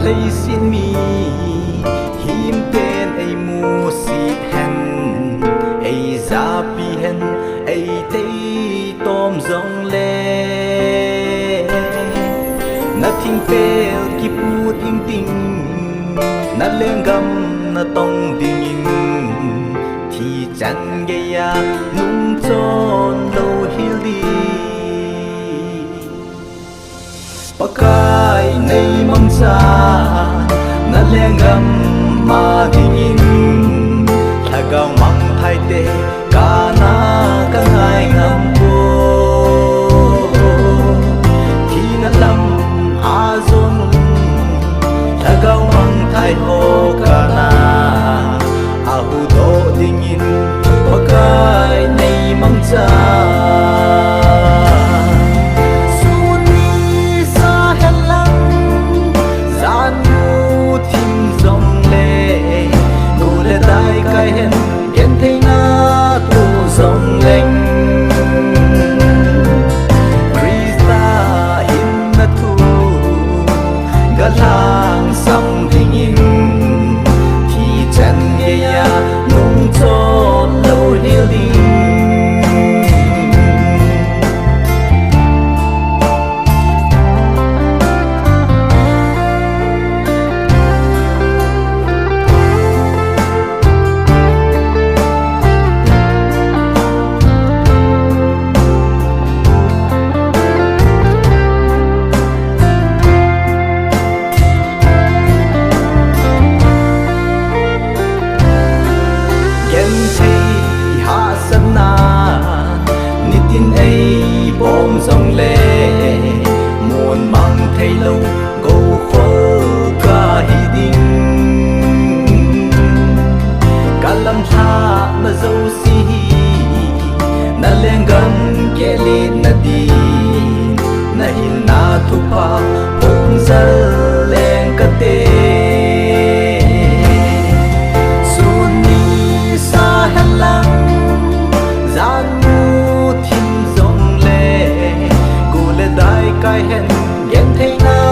lấy xin mi him tên ai mu si hen ai za pi hen ai tây tom dòng le nothing fail keep put in ting na lengam na tong dingin thì chẳng gây ya nung chôn lâu hiu đi pakai nei mang sa na lengam ma dingin thagao mang thai te kana ka ngai ngam ko thi na lam a zon thagao mang thai ho kana a hu do dingin pakai nei mang sa hen gen thấy na tu dòng lệnh Krista in na thu gà lang sông hình in thì chân nghe ya nung cho lâu liêu đi bom dòng lệ muôn mang thấy lâu gấu khô cả hi đinh cả lâm tha mà dâu si na lên gần kẻ lê na đi na hin na thu pa bom giờ lên cả tê suni sa hàn lăng gian kai hen gen thấy na